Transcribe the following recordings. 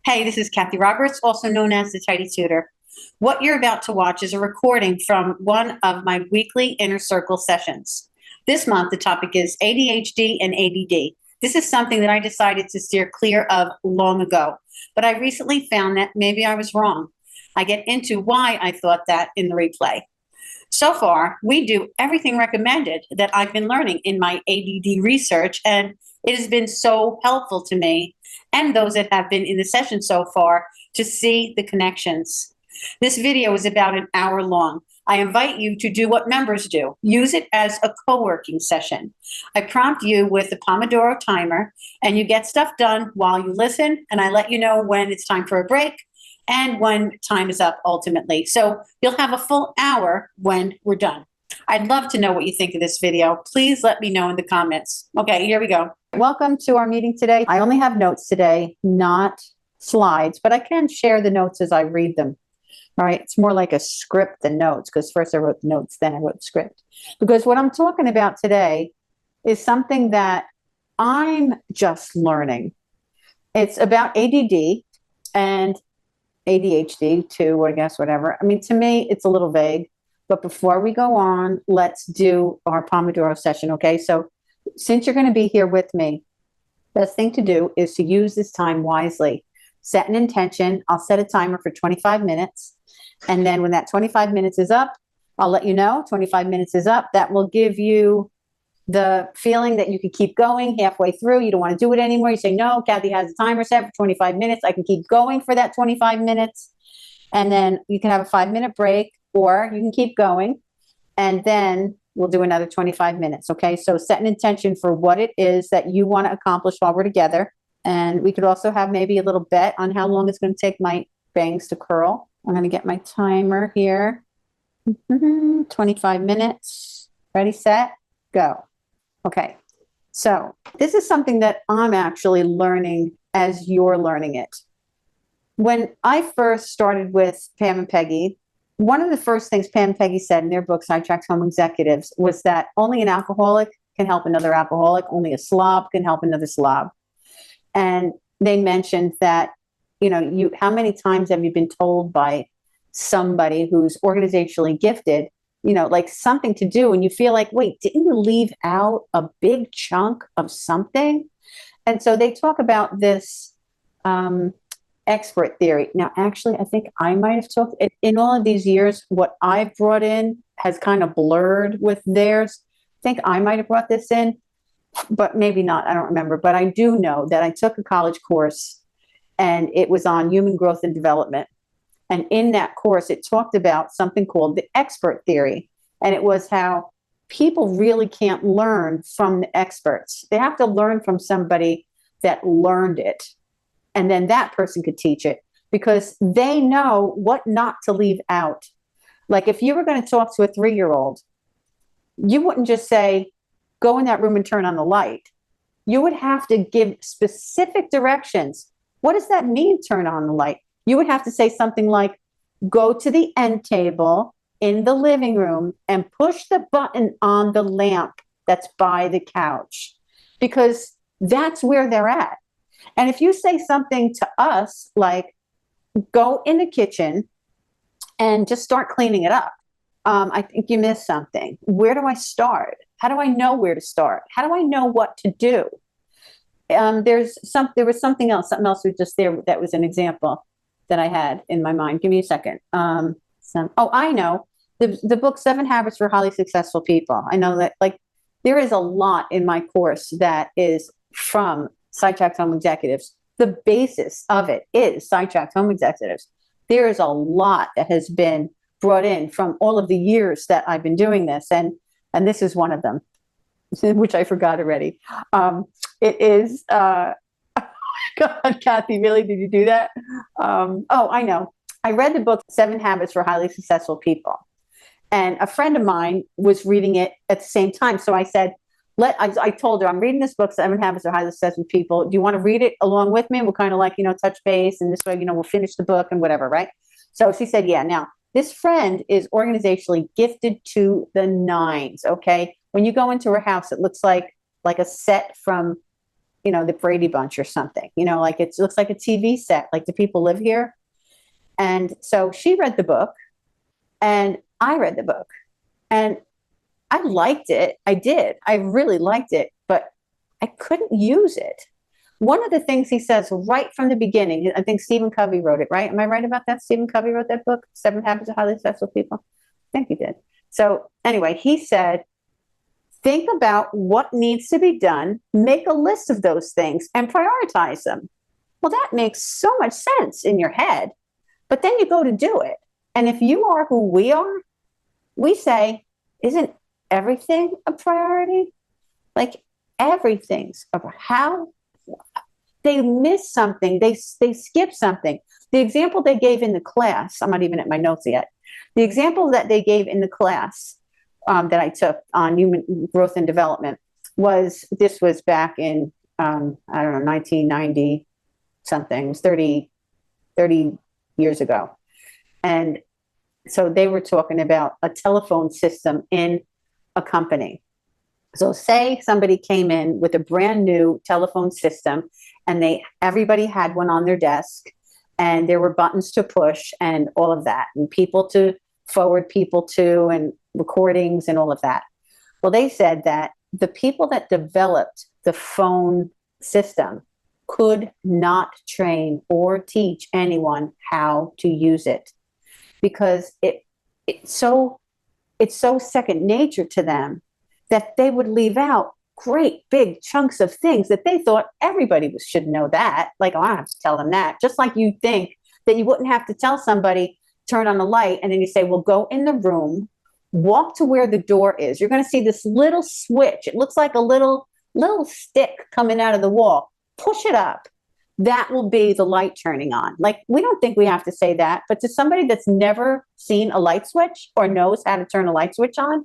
Hey, this is Kathy Roberts, also known as the Tidy Tutor. What you're about to watch is a recording from one of my weekly Inner Circle sessions. This month, the topic is ADHD and ADD. This is something that I decided to steer clear of long ago, but I recently found that maybe I was wrong. I get into why I thought that in the replay. So far, we do everything recommended that I've been learning in my ADD research, and it has been so helpful to me and those that have been in the session so far to see the connections. This video is about an hour long. I invite you to do what members do. Use it as a co-working session. I prompt you with the Pomodoro timer, and you get stuff done while you listen, and I let you know when it's time for a break and when time is up ultimately. So you'll have a full hour when we're done. I'd love to know what you think of this video. Please let me know in the comments. Okay, here we go. Welcome to our meeting today. I only have notes today, not slides, but I can share the notes as I read them. All right, it's more like a script than notes, because first I wrote the notes, then I wrote the script. Because what I'm talking about today is something that I'm just learning. It's about ADD and ADHD too, I guess, whatever. I mean, to me, it's a little vague. But before we go on, let's do our Pomodoro session, okay? So since you're going to be here with me, best thing to do is to use this time wisely. Set an intention. I'll set a timer for 25 minutes. And then when that 25 minutes is up, I'll let you know 25 minutes is up. That will give you the feeling that you can keep going halfway through. You don't want to do it anymore. You say, no, Kathy has a timer set for 25 minutes. I can keep going for that 25 minutes. And then you can have a 5-minute break, or you can keep going. And then we'll do another 25 minutes. Okay. So set an intention for what it is that you want to accomplish while we're together. And we could also have maybe a little bet on how long it's going to take my bangs to curl. I'm going to get my timer here. 25 minutes. Ready, set, go. Okay. So this is something that I'm actually learning as you're learning it. When I first started with Pam and Peggy, one of the first things Pam and Peggy said in their book, Sidetracked Home Executives, was that only an alcoholic can help another alcoholic. Only a slob can help another slob. And they mentioned that, how many times have you been told by somebody who's organizationally gifted, like something to do, and you feel like, wait, didn't you leave out a big chunk of something? And so they talk about this expert theory. Now, actually, I think I might have talked in all of these years. What I've brought in has kind of blurred with theirs. I think I might have brought this in, but maybe not. I don't remember. But I do know that I took a college course, and it was on human growth and development. And in that course, it talked about something called the expert theory. And it was how people really can't learn from the experts. They have to learn from somebody that learned it. And then that person could teach it, because they know what not to leave out. Like if you were going to talk to a 3-year-old, you wouldn't just say, go in that room and turn on the light. You would have to give specific directions. What does that mean, turn on the light? You would have to say something like, go to the end table in the living room and push the button on the lamp that's by the couch, because that's where they're at. And if you say something to us like, go in the kitchen and just start cleaning it up, I think you missed something. Where do I start? How do I know where to start? How do I know what to do? There was something else was just there that was an example that I had in my mind. Give me a second. I know the book 7 Habits for Highly Successful People. I know that there is a lot in my course that is from Sidetracked Home Executives. The basis of it is Sidetracked Home Executives. There is a lot that has been brought in from all of the years that I've been doing this, and this is one of them, which I forgot already. It is. God, Kathy, really? Did you do that? I know. I read the book 7 Habits for Highly Successful People, and a friend of mine was reading it at the same time. So I said, I told her, I'm reading this book, 7 Habits of Highly Successful People. Do you want to read it along with me? We'll kind of touch base, and this way, we'll finish the book and whatever, right? So she said, yeah. Now, this friend is organizationally gifted to the nines, okay? When you go into her house, it looks like a set from the Brady Bunch or something, like it looks like a TV set, like, do people live here? And so she read the book and I read the book and I liked it. I did. I really liked it, but I couldn't use it. One of the things he says right from the beginning, I think Stephen Covey wrote it, right? Am I right about that? Stephen Covey wrote that book, Seven Habits of Highly Successful People? I think he did. So anyway, he said, think about what needs to be done, make a list of those things and prioritize them. Well, that makes so much sense in your head, but then you go to do it. And if you are who we are, we say, isn't everything a priority? Like, everything's how they miss something, they skip something. The example they gave in the class, I'm not even at my notes yet. The example that they gave in the class that I took on human growth and development was back in, I don't know, 1990 something, it was 30 years ago. And so they were talking about a telephone system in a company. So say somebody came in with a brand new telephone system and everybody had one on their desk and there were buttons to push and all of that and people to forward people to and recordings and all of that. Well, they said that the people that developed the phone system could not train or teach anyone how to use it because it's so second nature to them that they would leave out great big chunks of things that they thought everybody should know that. Like, oh, I don't have to tell them that. Just like you think that you wouldn't have to tell somebody, turn on the light, and then you say, well, go in the room, walk to where the door is. You're going to see this little switch. It looks like a little stick coming out of the wall. Push it up. That will be the light turning on. Like, we don't think we have to say that, but to somebody that's never seen a light switch or knows how to turn a light switch on,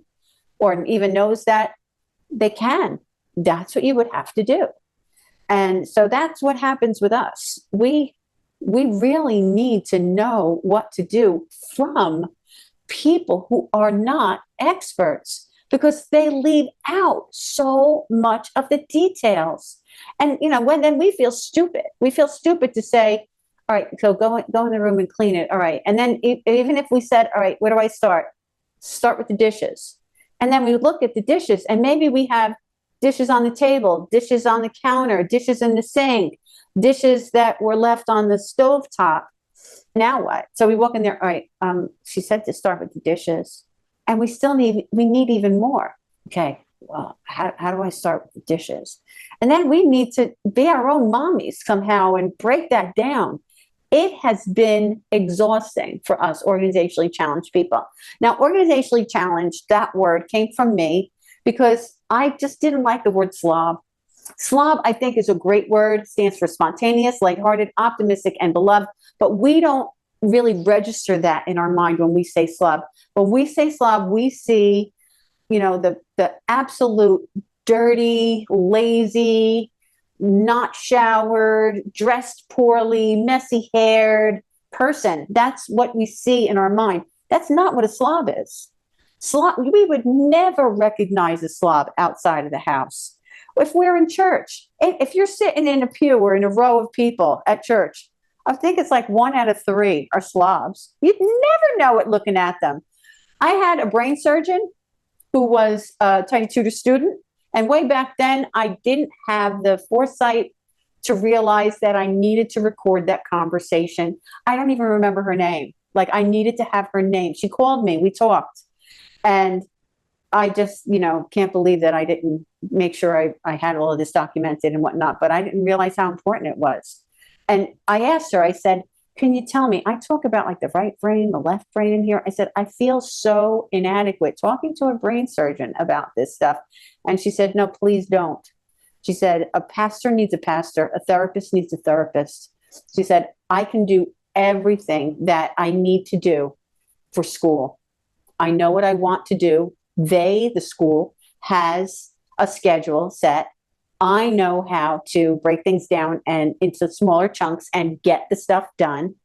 or even knows that they can, that's what you would have to do. And so that's what happens with us. We really need to know what to do from people who are not experts because they leave out so much of the details. And, then we feel stupid. We feel stupid to say, all right, so go in the room and clean it. All right. And then even if we said, all right, where do I start? Start with the dishes. And then we look at the dishes and maybe we have dishes on the table, dishes on the counter, dishes in the sink, dishes that were left on the stovetop. Now what? So we walk in there, all right, she said to start with the dishes and we need even more. Okay, well, how do I start with the dishes? And then we need to be our own mommies somehow and break that down. It has been exhausting for us organizationally challenged people. Now, organizationally challenged, that word came from me because I just didn't like the word slob. Slob, I think, is a great word. It stands for spontaneous, lighthearted, optimistic, and beloved. But we don't really register that in our mind when we say slob. When we say slob, we see, the absolute dirty, lazy, not showered, dressed poorly, messy haired person. That's what we see in our mind. That's not what a slob is. We would never recognize a slob outside of the house. If we're in church, if you're sitting in a pew or in a row of people at church, I think it's like 1 out of 3 are slobs. You'd never know it looking at them. I had a brain surgeon who was a Tidy Tutor student. And way back then, I didn't have the foresight to realize that I needed to record that conversation. I don't even remember her name. Like, I needed to have her name. She called me. We talked. And I just, can't believe that I didn't make sure I had all of this documented and whatnot. But I didn't realize how important it was. And I asked her, I said, can you tell me, I talk about like the right brain, the left brain in here. I said, I feel so inadequate talking to a brain surgeon about this stuff. And she said, no, please don't. She said, a pastor needs a pastor. A therapist needs a therapist. She said, I can do everything that I need to do for school. I know what I want to do. The school, has a schedule set. I know how to break things down and into smaller chunks and get the stuff done.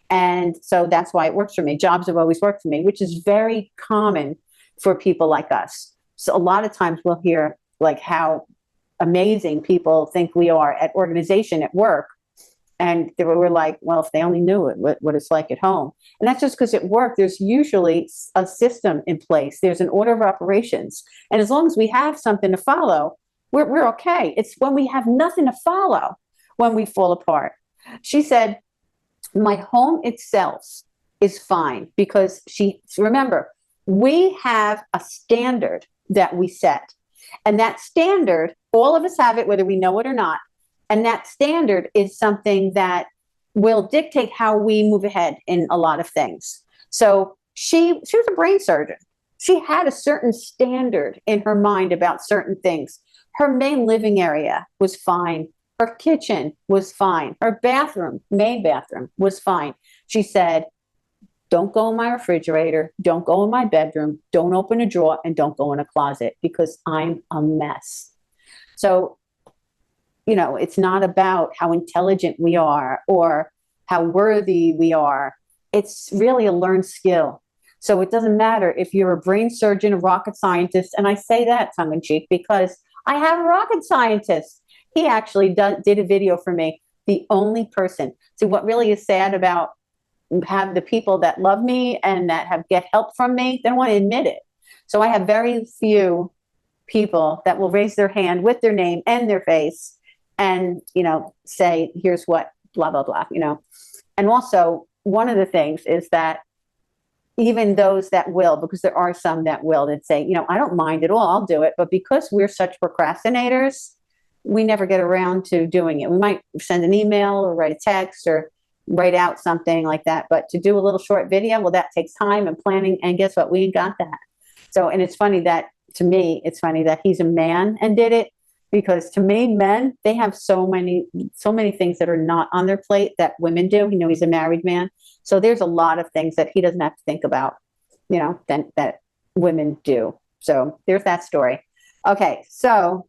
And so that's why it works for me. Jobs have always worked for me, which is very common for people like us. So a lot of times we'll hear like how amazing people think we are at organization at work. And they were like, well, if they only knew it, what it's like at home. And that's just because at work, there's usually a system in place. There's an order of operations. And as long as we have something to follow, we're okay. It's when we have nothing to follow when we fall apart. She said, my home itself is fine because remember, we have a standard that we set. And that standard, all of us have it, whether we know it or not. And that standard is something that will dictate how we move ahead in a lot of things. So she was a brain surgeon. She had a certain standard in her mind about certain things. Her main living area was fine. Her kitchen was fine. Her main bathroom was fine. She said, don't go in my refrigerator. Don't go in my bedroom. Don't open a drawer and don't go in a closet because I'm a mess. So, it's not about how intelligent we are or how worthy we are. It's really a learned skill. So it doesn't matter if you're a brain surgeon, a rocket scientist, and I say that tongue in cheek because I have a rocket scientist. He actually did a video for me, the only person. So what really is sad about have the people that love me and that get help from me, they don't want to admit it. So I have very few people that will raise their hand with their name and their face and, say, here's what, blah, blah, blah, And also, one of the things is that even those that will, because there are some that will, that say, I don't mind at all, I'll do it. But because we're such procrastinators, we never get around to doing it. We might send an email or write a text or write out something like that. But to do a little short video, well, that takes time and planning. And guess what? We ain't got that. So, and it's funny that, to me, it's funny that he's a man and did it. Because to me, men, they have so many things that are not on their plate that women do. He's a married man. So there's a lot of things that he doesn't have to think about, that women do. So there's that story. Okay, so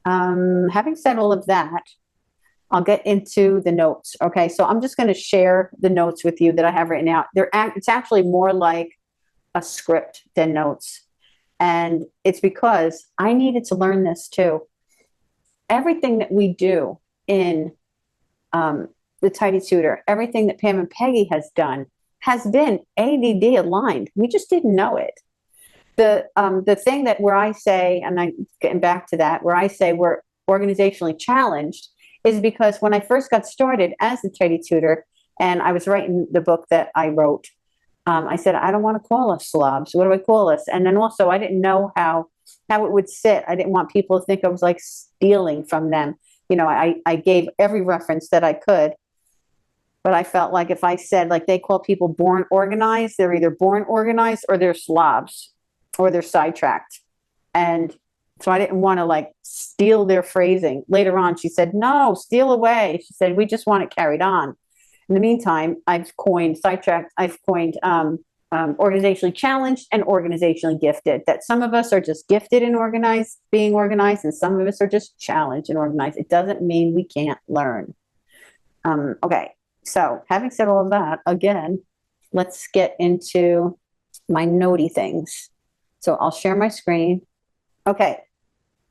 having said all of that, I'll get into the notes. Okay, so I'm just going to share the notes with you that I have written out. It's actually more like a script than notes. And it's because I needed to learn this too. Everything that we do in the Tidy Tutor, everything that Pam and Peggy has done has been ADD aligned. We just didn't know it. The thing that where I say, and I'm getting back to that, where I say we're organizationally challenged is because when I first got started as the Tidy Tutor and I was writing the book that I wrote, I said, I don't want to call us slobs. What do I call us? And then also, I didn't know how it would sit. I didn't want people to think I was like stealing from them. I gave every reference that I could. But I felt like if I said, like they call people born organized, they're either born organized or they're slobs or they're sidetracked. And so I didn't want to like steal their phrasing. Later on, she said, no, steal away. She said, we just want it carried on. In the meantime, I've coined organizationally challenged and organizationally gifted. That some of us are just gifted in being organized, and some of us are just challenged and organized. It doesn't mean we can't learn. Okay, so having said all of that, again, let's get into my notey things. So I'll share my screen. Okay,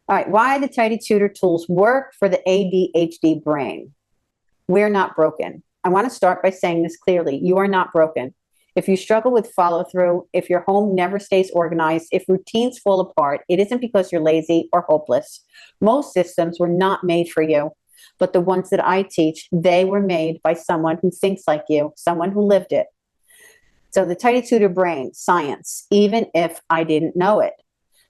all right. Why the Tidy Tutor tools work for the ADHD brain. We're not broken. I want to start by saying this clearly. You are not broken. If you struggle with follow through, if your home never stays organized, if routines fall apart, it isn't because you're lazy or hopeless. Most systems were not made for you, but the ones that I teach, they were made by someone who thinks like you, someone who lived it. So the Tidy Tutor brain, science, even if I didn't know it.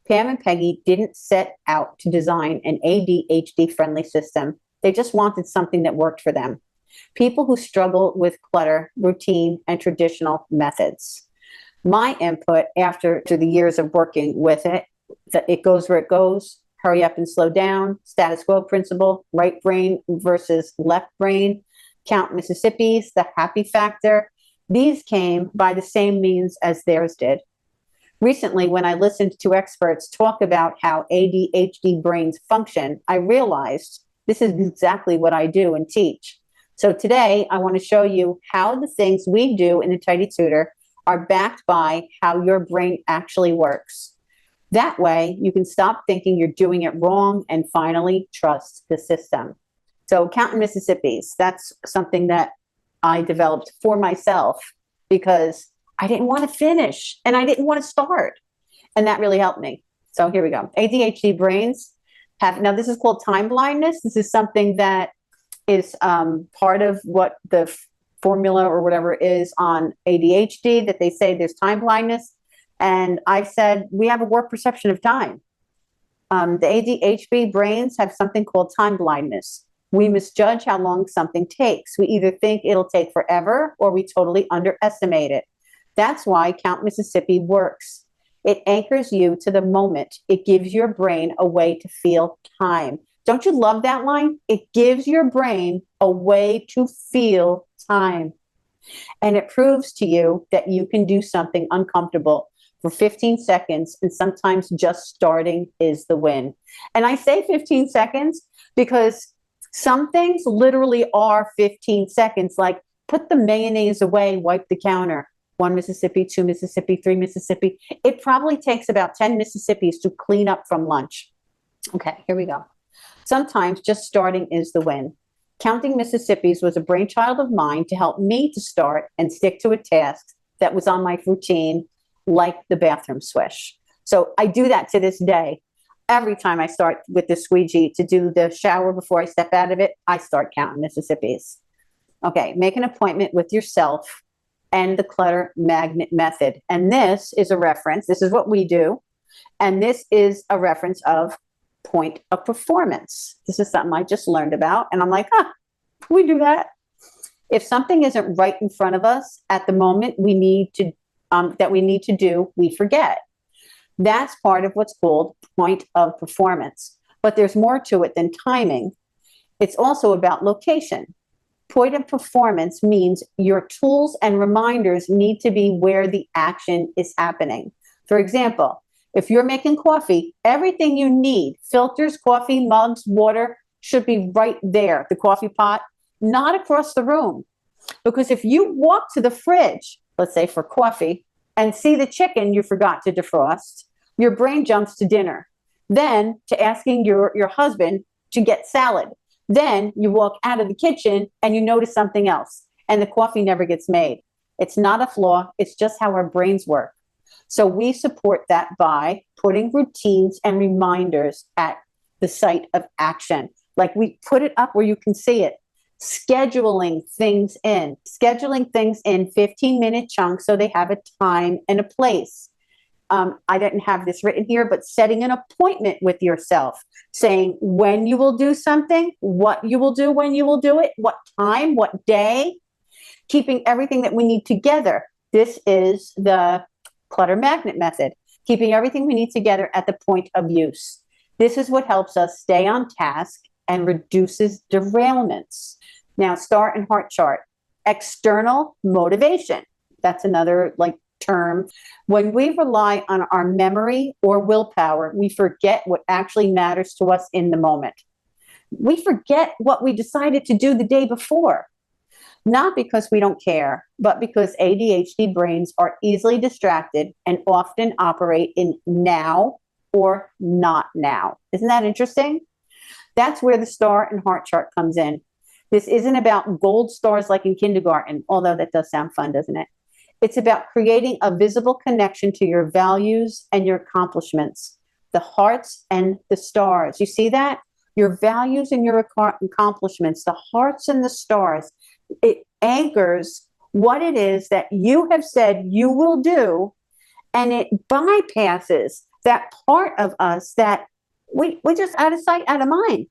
Pam and Peggy didn't set out to design an ADHD-friendly system. They just wanted something that worked for them. People who struggle with clutter, routine, and traditional methods. My input after the years of working with it, that it goes where it goes, hurry up and slow down, status quo principle, right brain versus left brain, count Mississippi's, the happy factor. These came by the same means as theirs did. Recently, when I listened to experts talk about how ADHD brains function, I realized this is exactly what I do and teach. So today, I want to show you how the things we do in the Tidy Tutor are backed by how your brain actually works. That way, you can stop thinking you're doing it wrong and finally trust the system. So counting Mississippi's, that's something that I developed for myself because I didn't want to finish and I didn't want to start. And that really helped me. So here we go. ADHD brains have, now this is called time blindness. This is something that is part of what the formula or whatever is on ADHD, that they say there's time blindness. And I said, we have a warped perception of time. The ADHD brains have something called time blindness. We misjudge how long something takes. We either think it'll take forever or we totally underestimate it. That's why Count Mississippi works. It anchors you to the moment. It gives your brain a way to feel time. Don't you love that line? It gives your brain a way to feel time. And it proves to you that you can do something uncomfortable for 15 seconds, and sometimes just starting is the win. And I say 15 seconds because some things literally are 15 seconds, like put the mayonnaise away, wipe the counter. 1 Mississippi, 2 Mississippi, 3 Mississippi. It probably takes about 10 Mississippis to clean up from lunch. Okay, here we go. Sometimes just starting is the win. Counting Mississippis was a brainchild of mine to help me to start and stick to a task that was on my routine, like the bathroom swish. So I do that to this day. Every time I start with the squeegee to do the shower before I step out of it, I start counting Mississippis. Okay, make an appointment with yourself and the clutter magnet method. And this is a reference. This is what we do. And this is a reference of point of performance. This is something I just learned about. And I'm like, we do that. If something isn't right in front of us at the moment we need to do, we forget. That's part of what's called point of performance. But there's more to it than timing. It's also about location. Point of performance means your tools and reminders need to be where the action is happening. For example, if you're making coffee, everything you need, filters, coffee, mugs, water, should be right there, the coffee pot, not across the room. Because if you walk to the fridge, let's say for coffee, and see the chicken you forgot to defrost, your brain jumps to dinner, then to asking your husband to get salad. Then you walk out of the kitchen and you notice something else, and the coffee never gets made. It's not a flaw, it's just how our brains work. So we support that by putting routines and reminders at the site of action. Like we put it up where you can see it. Scheduling things in 15-minute chunks so they have a time and a place. I didn't have this written here, but setting an appointment with yourself, saying when you will do something, what you will do when you will do it, what time, what day, keeping everything that we need together. This is the clutter magnet method, keeping everything we need together at the point of use. This is what helps us stay on task and reduces derailments. Now, star and heart chart. External motivation. That's another term. When we rely on our memory or willpower, we forget what actually matters to us in the moment. We forget what we decided to do the day before. Not because we don't care, but because ADHD brains are easily distracted and often operate in now or not now. Isn't that interesting? That's where the star and heart chart comes in. This isn't about gold stars like in kindergarten, although that does sound fun, doesn't it? It's about creating a visible connection to your values and your accomplishments, the hearts and the stars. You see that? Your values and your accomplishments, the hearts and the stars. It anchors what it is that you have said you will do, and it bypasses that part of us that we just out of sight, out of mind.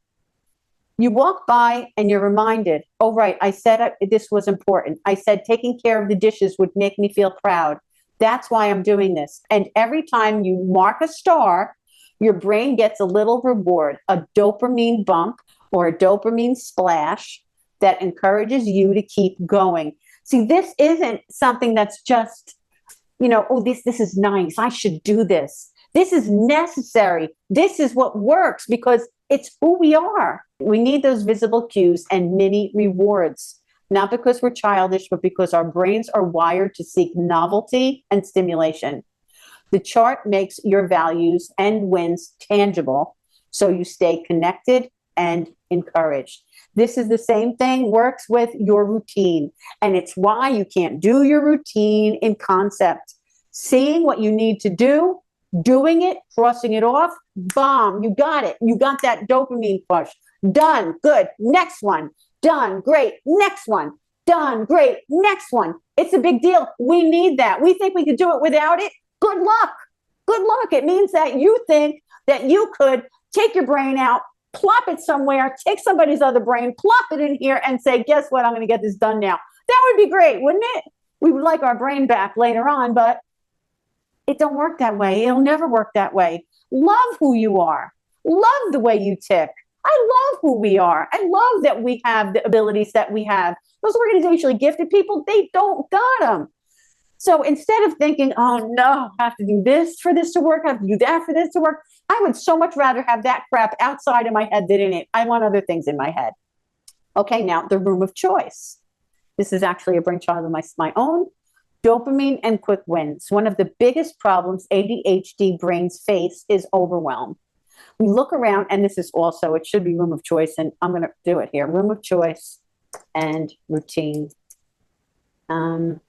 You walk by and you're reminded, oh, right, I said this was important. I said taking care of the dishes would make me feel proud. That's why I'm doing this. And every time you mark a star, your brain gets a little reward, a dopamine bump or a dopamine splash that encourages you to keep going. See, this isn't something that's just, this is nice. I should do this. This is necessary. This is what works because it's who we are. We need those visible cues and mini rewards, not because we're childish, but because our brains are wired to seek novelty and stimulation. The chart makes your values and wins tangible, so you stay connected and encouraged. This is the same thing, works with your routine. And it's why you can't do your routine in concept. Seeing what you need to do, doing it, crossing it off, bomb, you got it. You got that dopamine push. Done, good, next one. Done, great, next one. Done, great, next one. It's a big deal. We need that. We think we could do it without it. Good luck. Good luck. It means that you think that you could take your brain out, plop it somewhere, take somebody's other brain, plop it in here and say, guess what? I'm going to get this done now. That would be great, wouldn't it? We would like our brain back later on, but it don't work that way. It'll never work that way. Love who you are. Love the way you tick. I love who we are. I love that we have the abilities that we have. Those organizationally gifted people, they don't got them. So instead of thinking, oh no, I have to do this for this to work, I have to do that for this to work, I would so much rather have that crap outside of my head than in it. I want other things in my head. Okay, now the room of choice. This is actually a brainchild of my own. Dopamine and quick wins. One of the biggest problems ADHD brains face is overwhelm. We look around, and this is also, it should be room of choice, and I'm going to do it here. Room of choice and routine. And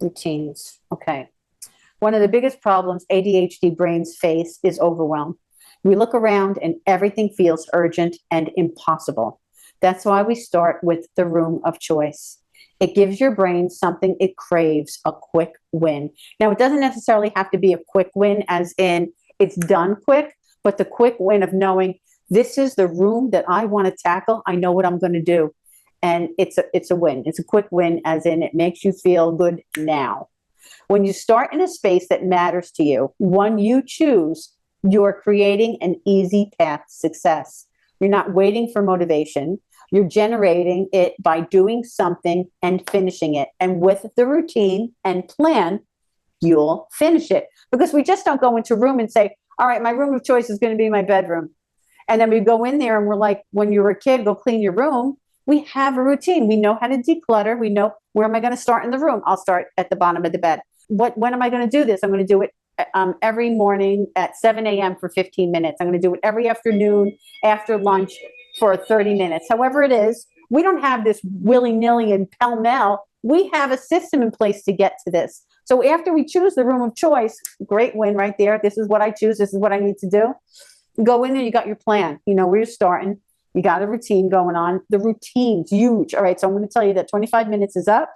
routines. Okay. One of the biggest problems ADHD brains face is overwhelm. We look around and everything feels urgent and impossible. That's why we start with the room of choice. It gives your brain something it craves, a quick win. Now, it doesn't necessarily have to be a quick win as in it's done quick, but the quick win of knowing this is the room that I want to tackle. I know what I'm going to do. And it's a win. It's a quick win as in it makes you feel good now. When you start in a space that matters to you, one you choose, you're creating an easy path to success. You're not waiting for motivation. You're generating it by doing something and finishing it. And with the routine and plan, you'll finish it. Because we just don't go into a room and say, all right, my room of choice is going to be my bedroom. And then we go in there and we're like, when you were a kid, go clean your room. We have a routine. We know how to declutter. We know where am I going to start in the room? I'll start at the bottom of the bed. When am I going to do this? I'm going to do it every morning at 7 a.m. for 15 minutes. I'm going to do it every afternoon after lunch for 30 minutes. However it is, we don't have this willy-nilly and pell-mell. We have a system in place to get to this. So after we choose the room of choice, great win right there. This is what I choose. This is what I need to do. Go in there. You got your plan. You know where you're starting. You got a routine going on. The routine's huge. All right, so I'm going to tell you that 25 minutes is up.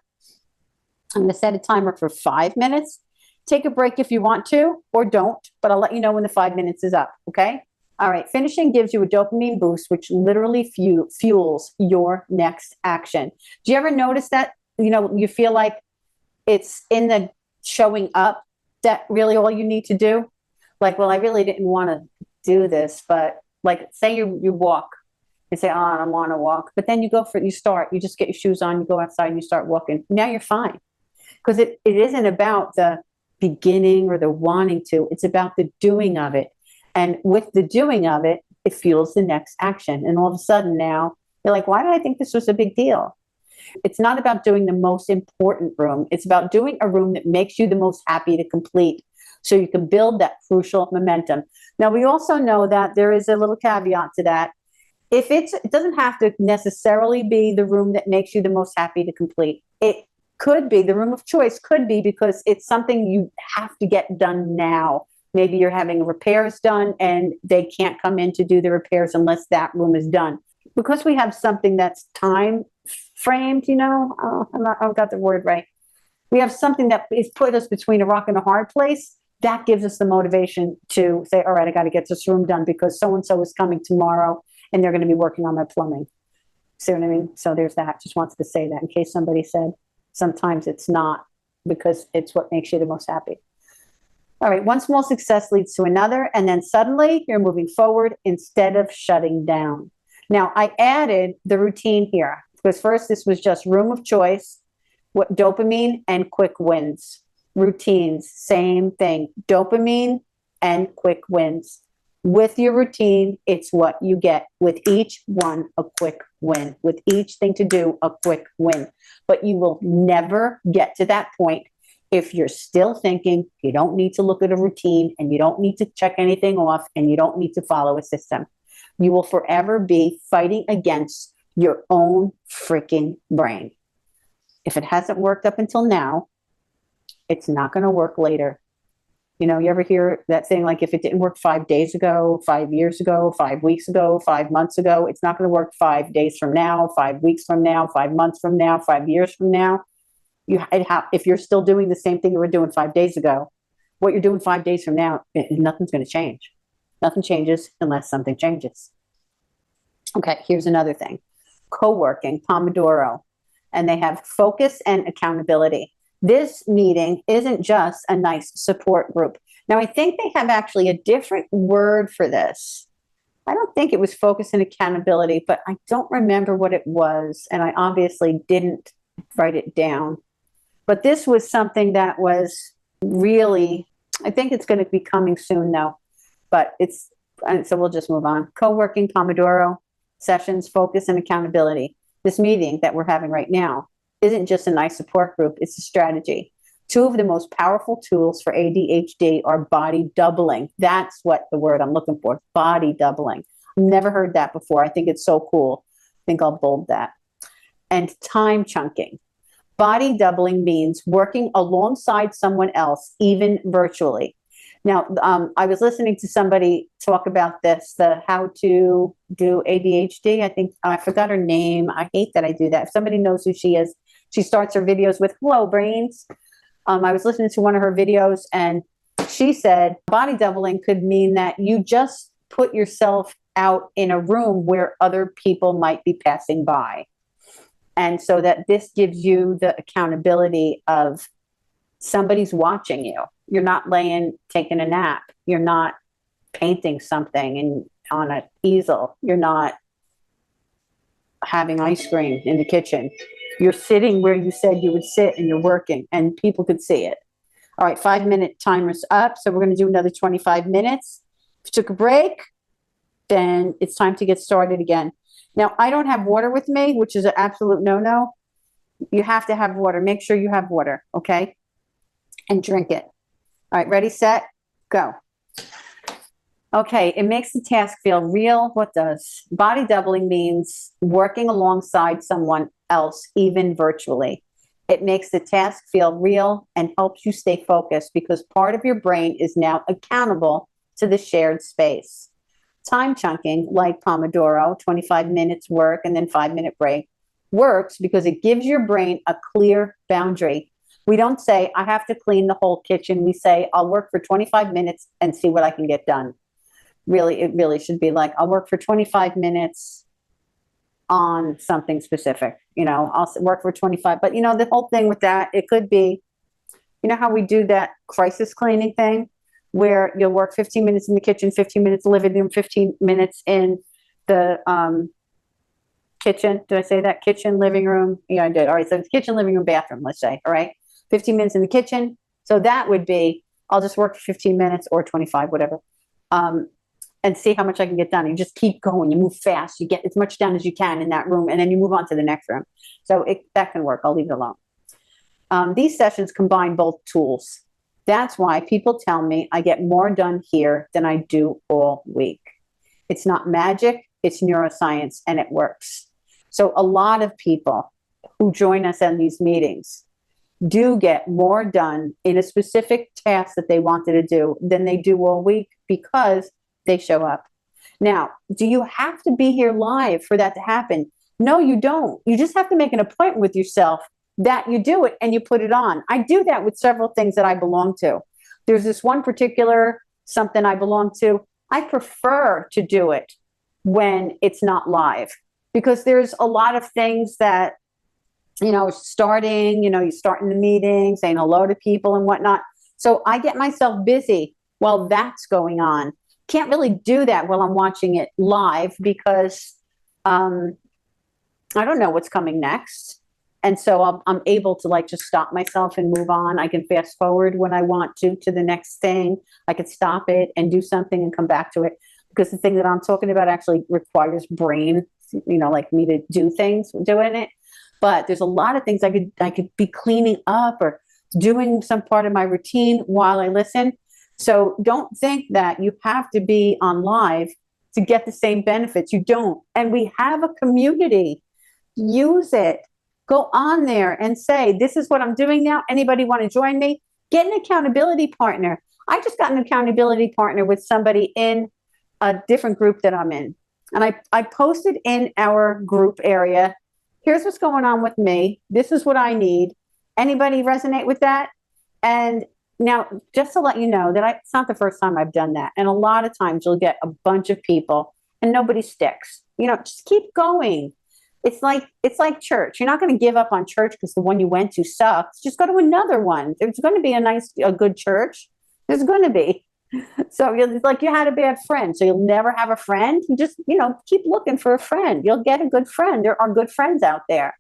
I'm going to set a timer for 5 minutes. Take a break if you want to, or don't, but I'll let you know when the 5 minutes is up, okay? All right, finishing gives you a dopamine boost, which literally fuels your next action. Do you ever notice that, you feel like it's in the showing up that really all you need to do? Like, well, I really didn't want to do this, but like, say you walk. You say, oh, I don't want to walk. But then you you just get your shoes on, you go outside and you start walking. Now you're fine. Because it isn't about the beginning or the wanting to. It's about the doing of it. And with the doing of it, it fuels the next action. And all of a sudden now, you're like, why did I think this was a big deal? It's not about doing the most important room. It's about doing a room that makes you the most happy to complete so you can build that crucial momentum. Now, we also know that there is a little caveat to that. It doesn't have to necessarily be the room that makes you the most happy to complete. It could be, the room of choice could be because it's something you have to get done now. Maybe you're having repairs done and they can't come in to do the repairs unless that room is done. Because we have something that's time framed, I've got the word right. We have something that is put us between a rock and a hard place. That gives us the motivation to say, all right, I got to get this room done because so-and-so is coming tomorrow and they're going to be working on my plumbing. See what I mean? So there's that. Just wanted to say that in case somebody said sometimes it's not, because it's what makes you the most happy. All right, one small success leads to another, and then suddenly you're moving forward instead of shutting down. Now, I added the routine here because first this was just room of choice, dopamine and quick wins. Routines, same thing, dopamine and quick wins. With your routine, it's what you get. With each one, a quick win. With each thing to do, a quick win. But you will never get to that point If you're still thinking you don't need to look at a routine and you don't need to check anything off and you don't need to follow a system, you will forever be fighting against your own freaking brain. If it hasn't worked up until now, it's not going to work later. You know, you ever hear that saying, like, if it didn't work 5 days ago, 5 years ago, 5 weeks ago, 5 months ago, it's not going to work 5 days from now, 5 weeks from now, 5 months from now, 5 years from now. If you're still doing the same thing you were doing 5 days ago, what you're doing 5 days from now, nothing's going to change. Nothing changes unless something changes. Okay, here's another thing. Co-working, Pomodoro, and they have focus and accountability. This meeting isn't just a nice support group. Now, I think they have actually a different word for this. I don't think it was focus and accountability, but I don't remember what it was, and I obviously didn't write it down. But this was something that was really, I think it's going to be coming soon, though. But so we'll just move on. Co-working, Pomodoro, sessions, focus, and accountability. This meeting that we're having right now isn't just a nice support group, it's a strategy. Two of the most powerful tools for ADHD are body doubling. That's what the word I'm looking for, body doubling. I've never heard that before. I think it's so cool. I think I'll bold that. And time chunking. Body doubling means working alongside someone else, even virtually. Now, I was listening to somebody talk about this, the how to do ADHD. I think I forgot her name. I hate that I do that. If somebody knows who she is, she starts her videos with "Hello, brains." I was listening to one of her videos, and she said body doubling could mean that you just put yourself out in a room where other people might be passing by. And so that this gives you the accountability of somebody's watching you. You're not taking a nap. You're not painting something on an easel. You're not having ice cream in the kitchen. You're sitting where you said you would sit and you're working and people could see it. All right, 5-minute timer's up. So we're going to do another 25 minutes. If you took a break, then it's time to get started again. Now, I don't have water with me, which is an absolute no-no. You have to have water. Make sure you have water, okay? And drink it. All right, ready, set, go. Okay, it makes the task feel real. What does? Body doubling means working alongside someone else, even virtually. It makes the task feel real and helps you stay focused because part of your brain is now accountable to the shared space. Time chunking, like Pomodoro, 25 minutes work and then 5-minute break, works because it gives your brain a clear boundary. We don't say, I have to clean the whole kitchen. We say, I'll work for 25 minutes and see what I can get done. Really, it really should be like, I'll work for 25 minutes on something specific. You know, I'll work for 25. But, you know, the whole thing with that, it could be, you know how we do that crisis cleaning thing where you'll work 15 minutes in the kitchen, 15 minutes in the living room, 15 minutes in the kitchen. Did I say that? Kitchen, living room? Yeah, I did. All right, so it's kitchen, living room, bathroom, let's say. All right, 15 minutes in the kitchen. So that would be, I'll just work for 15 minutes or 25, whatever, and see how much I can get done. You just keep going. You move fast. You get as much done as you can in that room, and then you move on to the next room. So that can work. I'll leave it alone. These sessions combine both tools. That's why people tell me I get more done here than I do all week. It's not magic, it's neuroscience, and it works. So a lot of people who join us in these meetings do get more done in a specific task that they wanted to do than they do all week because they show up. Now, do you have to be here live for that to happen? No, you don't. You just have to make an appointment with yourself that you do it and you put it on. I do that with several things that I belong to. There's this one particular something I belong to. I prefer to do it when it's not live because there's a lot of things that, you know, starting, you know, you start in the meeting, saying hello to people and whatnot. So I get myself busy while that's going on. Can't really do that while I'm watching it live because I don't know what's coming next. And so I'm able to like just stop myself and move on. I can fast forward when I want to the next thing. I can stop it and do something and come back to it because the thing that I'm talking about actually requires brain, you know, like me to do things, doing it. But there's a lot of things I could be cleaning up or doing some part of my routine while I listen. So don't think that you have to be on live to get the same benefits. You don't. And we have a community. Use it. Go on there and say, this is what I'm doing now. Anybody want to join me? Get an accountability partner. I just got an accountability partner with somebody in a different group that I'm in. And I posted in our group area, here's what's going on with me. This is what I need. Anybody resonate with that? And now, just to let you know that it's not the first time I've done that. And a lot of times you'll get a bunch of people and nobody sticks. Just keep going. It's like church. You're not going to give up on church because the one you went to sucks. Just go to another one. There's going to be a good church. There's going to be. So it's like you had a bad friend, so you'll never have a friend. You just, keep looking for a friend. You'll get a good friend. There are good friends out there.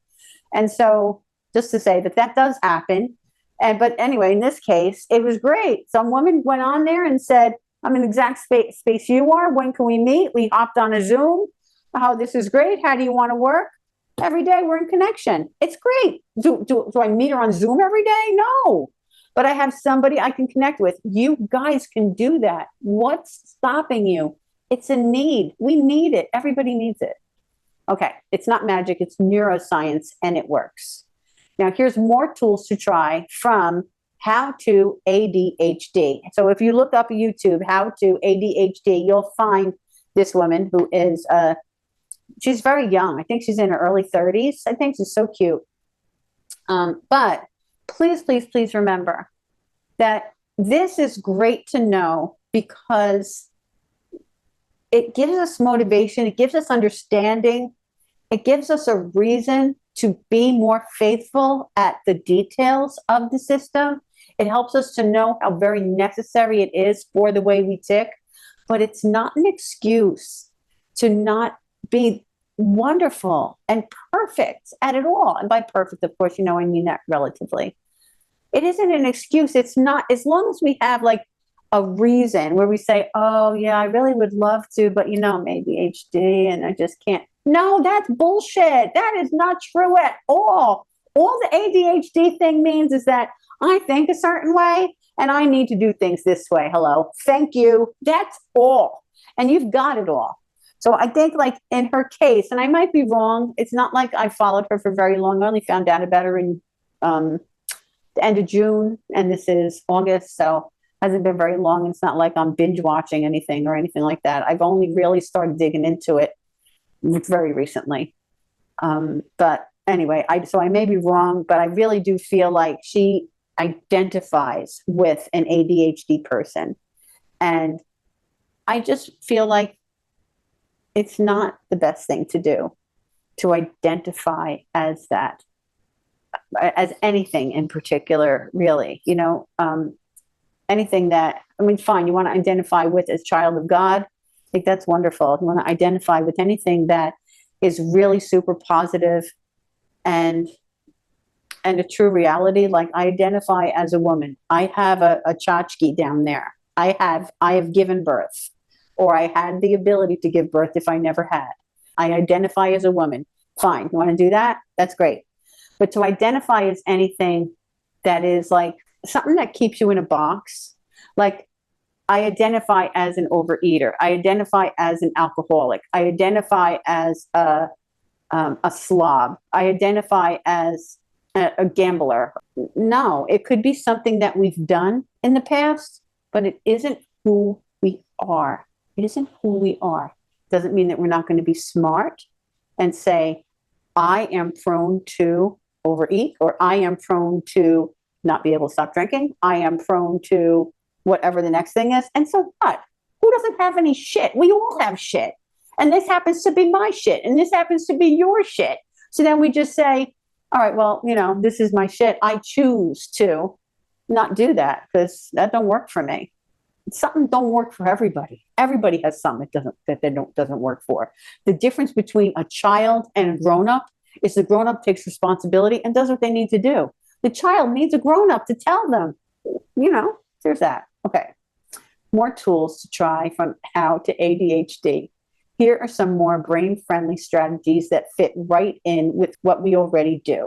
And so just to say that does happen. But anyway, in this case, it was great. Some woman went on there and said, I'm in the exact space you are. When can we meet? We hopped on a Zoom. Oh, this is great. How do you want to work? Every day we're in connection. It's great. Do I meet her on Zoom every day? No. But I have somebody I can connect with. You guys can do that. What's stopping you? It's a need. We need it. Everybody needs it. Okay, it's not magic. It's neuroscience, and it works. Now, here's more tools to try from How to ADHD. So if you look up YouTube, How to ADHD, you'll find this woman who is, she's very young. I think she's in her early 30s. I think she's so cute. But please, please, please remember that this is great to know because it gives us motivation. It gives us understanding. It gives us a reason to be more faithful at the details of the system. It helps us to know how very necessary it is for the way we tick, but it's not an excuse to not be wonderful and perfect at it all. And by perfect, of course, I mean that relatively. It isn't an excuse. It's not, as long as we have like a reason where we say, oh yeah, I really would love to, but maybe ADHD and I just can't. No, that's bullshit. That is not true at all. All the ADHD thing means is that I think a certain way and I need to do things this way. Hello. Thank you. That's all. And you've got it all. So I think like in her case, and I might be wrong, it's not like I followed her for very long. I only found out about her in the end of June, and this is August, so it hasn't been very long. It's not like I'm binge watching anything or anything like that. I've only really started digging into it very recently. But anyway, so I may be wrong, but I really do feel like she identifies with an ADHD person. And I just feel like it's not the best thing to do, to identify as that, as anything in particular, really. Anything that, fine, you want to identify with as child of God, I think that's wonderful. If you want to identify with anything that is really super positive and a true reality, like I identify as a woman. I have a tchotchke down there. I have given birth, or I had the ability to give birth if I never had. I identify as a woman. Fine. You want to do that? That's great. But to identify as anything that is like something that keeps you in a box, like I identify as an overeater. I identify as an alcoholic. I identify as a slob. I identify as a gambler. No, it could be something that we've done in the past, but it isn't who we are. It isn't who we are. Doesn't mean that we're not going to be smart and say, I am prone to overeat, or I am prone to not be able to stop drinking. I am prone to whatever the next thing is. And so what? Who doesn't have any shit? We all have shit. And this happens to be my shit. And this happens to be your shit. So then we just say, all right, well, this is my shit. I choose to not do that because that don't work for me. Something don't work for everybody. Everybody has something that doesn't work for. The difference between a child and a grown-up is the grown-up takes responsibility and does what they need to do. The child needs a grown-up to tell them, there's that. Okay. More tools to try from How to ADHD. Here are some more brain-friendly strategies that fit right in with what we already do.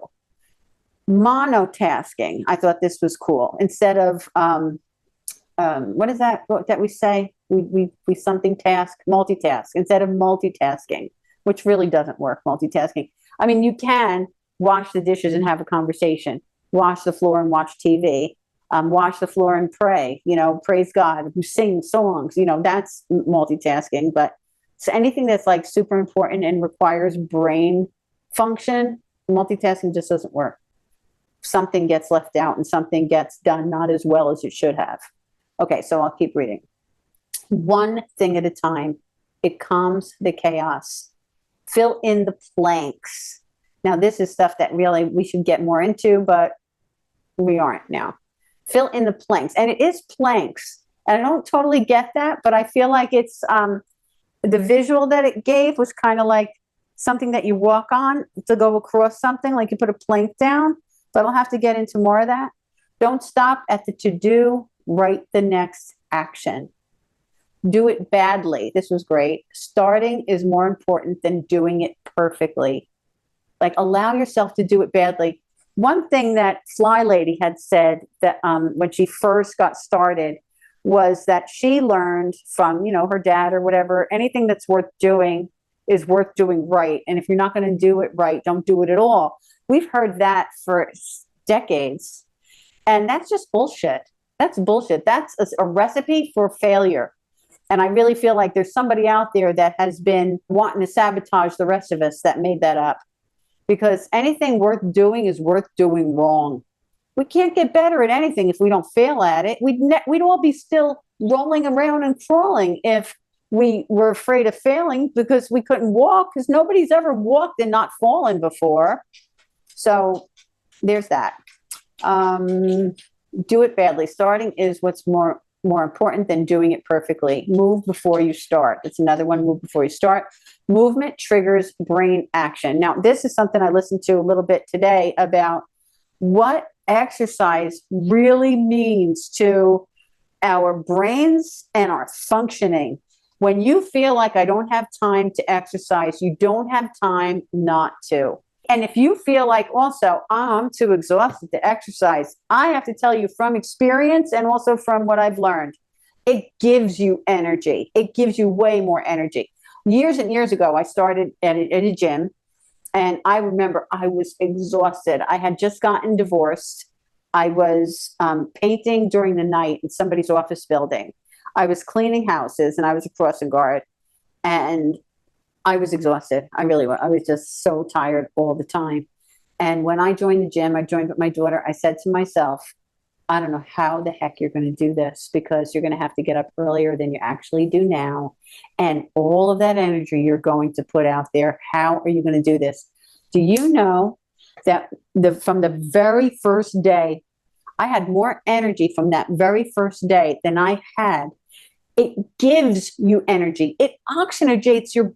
Monotasking. I thought this was cool. Instead of, what is that that we say? We something task, multitask, instead of multitasking, which really doesn't work, multitasking. I mean, you can wash the dishes and have a conversation, wash the floor and watch TV, wash the floor and pray, praise God, sing songs, that's multitasking. But so anything that's like super important and requires brain function, multitasking just doesn't work. Something gets left out and something gets done not as well as it should have. Okay, so I'll keep reading. One thing at a time. It calms the chaos. Fill in the blanks. Now, this is stuff that really we should get more into, but we aren't now. Fill in the planks. And it is planks. And I don't totally get that, but I feel like it's the visual that it gave was kind of like something that you walk on to go across something, like you put a plank down. But I'll have to get into more of that. Don't stop at the to-do. Write the next action. Do it badly. This was great. Starting is more important than doing it perfectly. Like, allow yourself to do it badly. One thing that Fly Lady had said that when she first got started was that she learned from, her dad or whatever, anything that's worth doing is worth doing right. And if you're not going to do it right, don't do it at all. We've heard that for decades. And that's just bullshit. That's bullshit. That's a recipe for failure. And I really feel like there's somebody out there that has been wanting to sabotage the rest of us that made that up. Because anything worth doing is worth doing wrong. We can't get better at anything if we don't fail at it. We'd all be still rolling around and crawling if we were afraid of failing because we couldn't walk, because nobody's ever walked and not fallen before. So there's that. Do it badly. Starting is what's more important than doing it perfectly. Move before you start. That's another one. Move before you start. Movement triggers brain action. Now, this is something I listened to a little bit today about what exercise really means to our brains and our functioning. When you feel like I don't have time to exercise, you don't have time not to. And if you feel like also I'm too exhausted to exercise, I have to tell you from experience and also from what I've learned, it gives you energy. It gives you way more energy. Years and years ago, I started at a gym, and I remember I was exhausted. I had just gotten divorced. I was painting during the night in somebody's office building. I was cleaning houses, and I was a crossing guard. And I was exhausted. I really was. I was just so tired all the time. And when I joined the gym, I joined with my daughter. I said to myself, I don't know how the heck you're going to do this, because you're going to have to get up earlier than you actually do now. And all of that energy you're going to put out there, how are you going to do this? Do you know that from the very first day, I had more energy from that very first day than I had. It gives you energy. It oxygenates your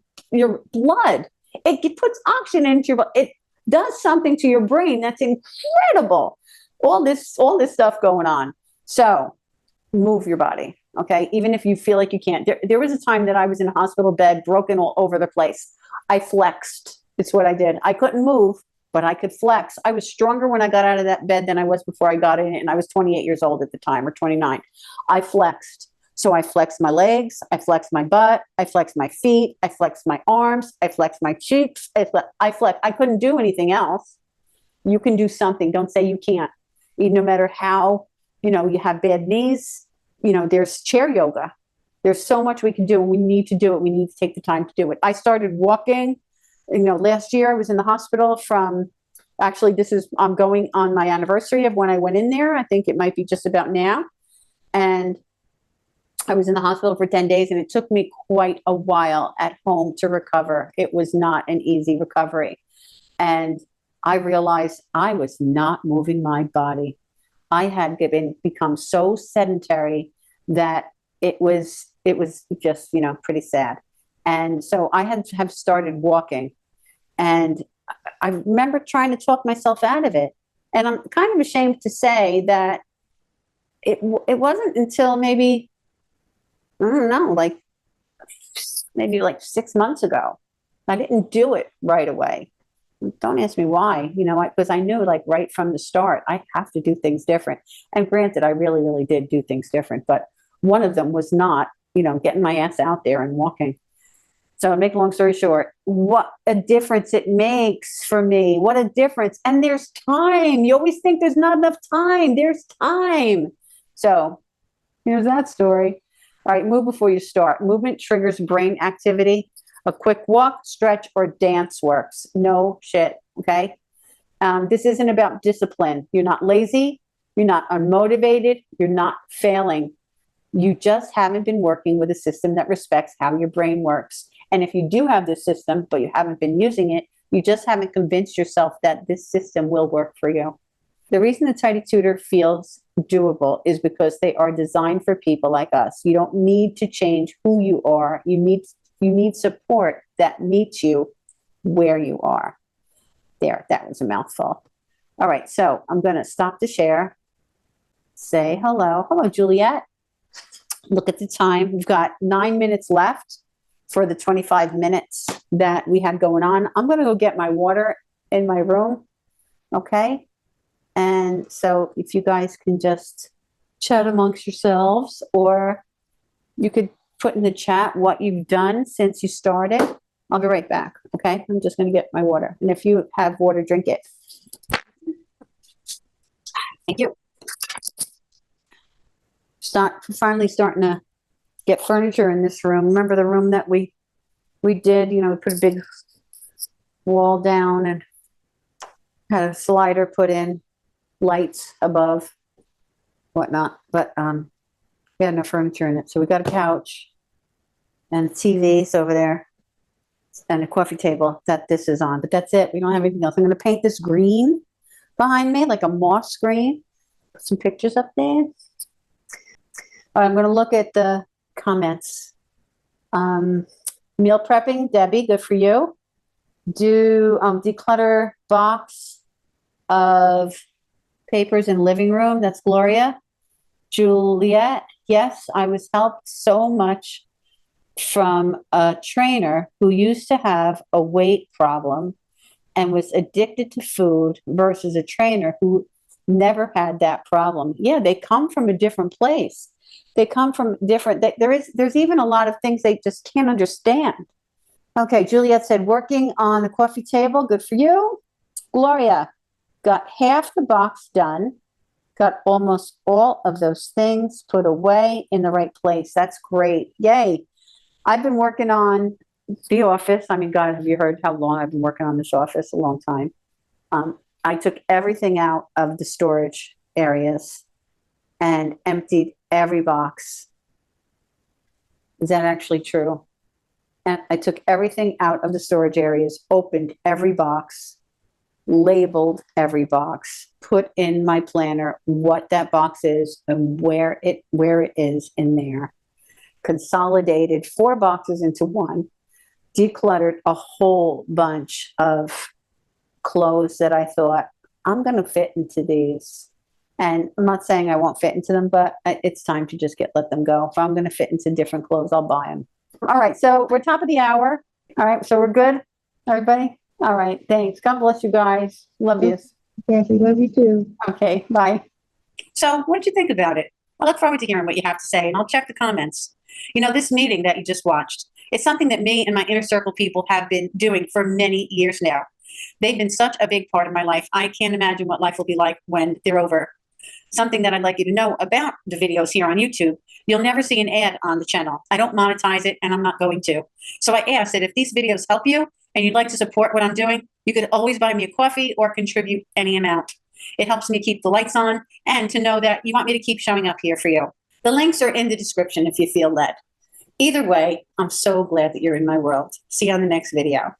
blood. It puts oxygen into your blood. It does something to your brain that's incredible. All this stuff going on. So move your body, okay? Even if you feel like you can't. There was a time that I was in a hospital bed, broken all over the place. I flexed. It's what I did. I couldn't move, but I could flex. I was stronger when I got out of that bed than I was before I got in it, and I was 28 years old at the time, or 29. I flexed. So I flexed my legs, I flexed my butt, I flexed my feet, I flexed my arms, I flexed my cheeks, I flexed. I couldn't do anything else. You can do something. Don't say you can't. No matter how, you have bad knees, there's chair yoga. There's so much we can do, and we need to do it. We need to take the time to do it. I started walking, last year. I was in the hospital I'm going on my anniversary of when I went in there. I think it might be just about now. And I was in the hospital for 10 days, and it took me quite a while at home to recover. It was not an easy recovery. And I realized I was not moving my body. I had become so sedentary that it was just, pretty sad. And so I had to have started walking. And I remember trying to talk myself out of it. And I'm kind of ashamed to say that it wasn't until maybe, I don't know, maybe 6 months ago. I didn't do it right away. Don't ask me why, because I knew like right from the start, I have to do things different. And granted, I really, really did do things different, but one of them was not, getting my ass out there and walking. So to make a long story short, what a difference it makes for me. What a difference. And there's time. You always think there's not enough time. There's time. So here's that story. All right, move before you start. Movement triggers brain activity. A quick walk, stretch, or dance works. No shit, okay? This isn't about discipline. You're not lazy. You're not unmotivated. You're not failing. You just haven't been working with a system that respects how your brain works. And if you do have this system, but you haven't been using it, you just haven't convinced yourself that this system will work for you. The reason the Tidy Tutor feels doable is because they are designed for people like us. You don't need to change who you are. You need support that meets you where you are. There, that was a mouthful. All right, so I'm going to stop the share. Say hello. Hello, Juliet. Look at the time. We've got 9 minutes left for the 25 minutes that we had going on. I'm going to go get my water in my room, okay? And so if you guys can just chat amongst yourselves, or you could put in the chat what you've done since you started. I'll be right back, okay? I'm just going to get my water. And if you have water, drink it. Thank you. Finally starting to get furniture in this room. Remember the room that we did, we put a big wall down and had a slider put in, lights above, whatnot. But we had enough furniture in it. So we got a couch and TVs over there and a coffee table that this is on. But that's it. We don't have anything else. I'm going to paint this green behind me, like a moss green. Put some pictures up there. All right, I'm going to look at the comments. Meal prepping, Debbie, good for you. Do declutter box of papers in living room. That's Gloria. Juliet, yes, I was helped so much from a trainer who used to have a weight problem and was addicted to food versus a trainer who never had that problem. Yeah, they come from a different place. They come from different, there's even a lot of things they just can't understand. Okay, Juliet said, working on the coffee table, good for you. Gloria, got half the box done, got almost all of those things put away in the right place. That's great. Yay. I've been working on the office. I mean, God, have you heard how long I've been working on this office? A long time. I took everything out of the storage areas and emptied every box. Is that actually true? And I took everything out of the storage areas, opened every box, labeled every box, put in my planner what that box is and where it is in there. Consolidated 4 boxes into one, decluttered a whole bunch of clothes that I thought, I'm going to fit into these. And I'm not saying I won't fit into them, but it's time to just let them go. If I'm going to fit into different clothes, I'll buy them. All right, so we're top of the hour. All right, so we're good, everybody? All right, thanks. God bless you guys. Love you. Yes, we love you too. Okay, bye. So what did you think about it? I look forward to hearing what you have to say, and I'll check the comments. This meeting that you just watched, it's something that me and my inner circle people have been doing for many years now. They've been such a big part of my life. I can't imagine what life will be like when they're over. Something that I'd like you to know about the videos here on YouTube, you'll never see an ad on the channel. I don't monetize it, and I'm not going to. So I ask that if these videos help you and you'd like to support what I'm doing, you could always buy me a coffee or contribute any amount. It helps me keep the lights on and to know that you want me to keep showing up here for you. The links are in the description if you feel led. Either way, I'm so glad that you're in my world. See you on the next video.